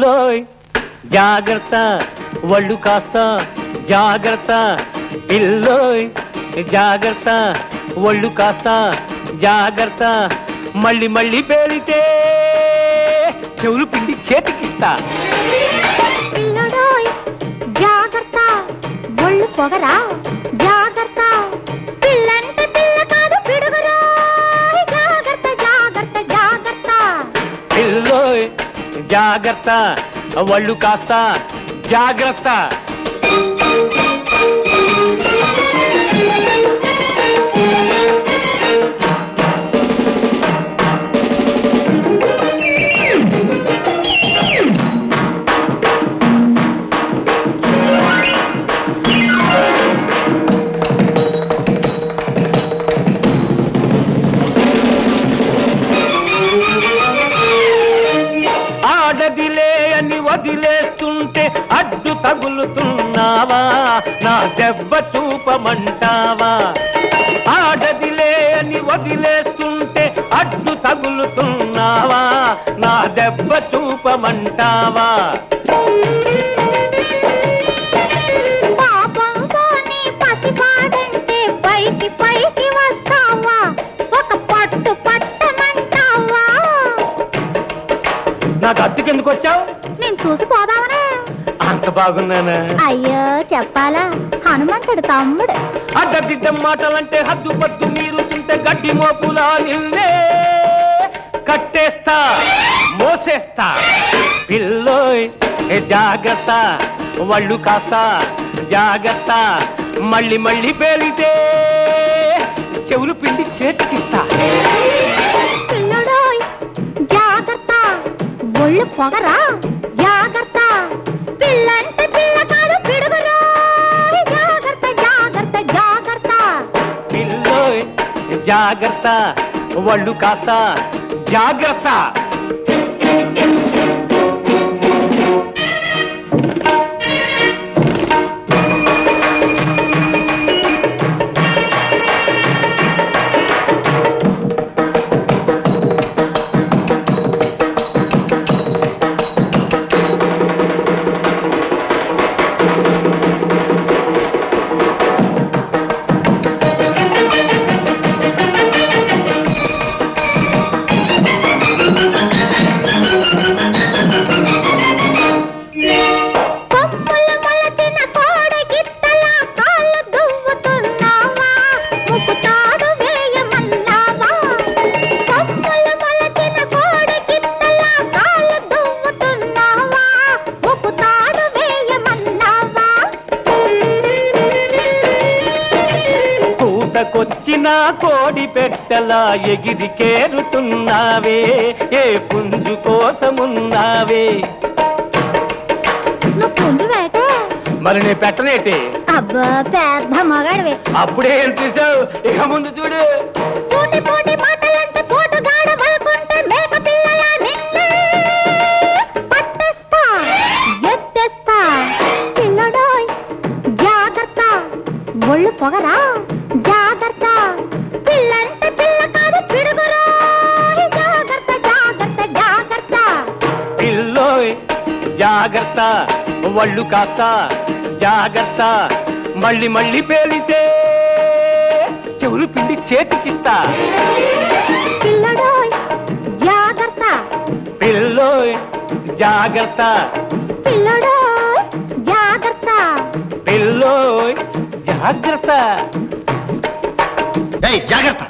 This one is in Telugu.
పిల్లోయ్ జాగ్రత్త ఒళ్ళు కాస్త జాగ్రత్త పిల్లోయ్ జాగ్రత్త ఒళ్ళు కాస్త జాగ్రత్త మళ్ళీ మళ్ళీ పేలితే చెవులు పిండి చేతికిస్తా పిల్లడోయ్ జాగ్రత్త ఒళ్ళు పొగరా జాగ్రత్త పిల్లంటే పిల్ల కాదు పిడుగురా జాగ్రత్త జాగ్రత్త జాగ్రత్త పిల్లోయ్ జాగ్రత్త ఒళ్ళు కాస్త జాగ్రత్త ఆడదిలే అని వదిలేస్తుంటే అడ్డు తగులుతున్నావా నా దెబ్బ చూపమంటావా ఆడదిలే అని వదిలేస్తుంటే అడ్డు తగులుతున్నావా నా దెబ్బ చూపమంటావా పాపంతో నీ పసిపాడంటే పైకి పైకి వస్తావా ఒక పట్టు పట్టమంటావా నాకు అద్దెకెందుకు వచ్చావు నేను చూసిపోదామనే అంత బాగున్నానా అయ్యో చెప్పాలా హనుమంతుడు తమ్ముడు అడ్డదిడ్డం మాటలంటే హద్దు పద్దు మీరు తింటే గడ్డి మోపులా నిన్నే కట్టేస్తా మోసేస్తా పిల్లోయ్ జాగ్రత్త ఒళ్ళు కాస్త జాగ్రత్త మళ్ళీ మళ్ళీ పేలితే చెవులు పిండి చేతికిస్తా పిల్లడోయ్ జాగ్రత్త ఒళ్ళు పొగరా జాగ్రత్త పిల్లంటే పిల్ల కాదు పిడుగురా జాగ్రత్త జాగ్రత్త జాగ్రత్త పిల్లోయ్ జాగ్రత్త ఒళ్ళు కాస్త జాగ్రత్త కొమ్ములు మొలచిన కోడి గిత్తలా కాళ్ళు దువ్వుతున్నావా ముక్కుతాడు వేయమన్నావా కొమ్ములు మొలచిన కోడి గిత్తలా కాళ్ళు దువ్వుతున్నావా ముక్కుతాడు వేయమన్నావా పూటకొచ్చిన కోడి పెట్టలా ఎగిరి కేరుతున్నావే ఏ పుంజు కోసమున్నావే నువ్వు పుంజు వేటే మరి నీ పెట్టనేటి అబ్బా పెద్ద మగాడివే అప్పుడే ఏం చూసావు ఇక ముందు చూడు సూటి పోటీ మాటలంటే పోటుగాడ వల్కుంటే మేక పిల్లలా నిన్నే పట్టేస్తా ఎత్తేస్తా పిల్లడోయ్ జాగ్రత్త ఒళ్ళు పొగరా జాగ్రత్త పిల్లంటే పిల్ల కాదు పిడుగురా జాగ్రత్త జాగ్రత్త జాగ్రత్త పిల్లోయ్ జాగ్రత్త ఒళ్ళు కాస్త జాగ్రత్త మళ్ళీ మళ్ళీ పేలితే చెవులు పిండి చేతికిస్తా పిల్లడోయ్ జాగ్రత్త పిల్లోయ్ జాగ్రత్త పిల్లడోయ్ జాగ్రత్త పిల్లోయ్ జాగ్రత్త జాగ్రత్త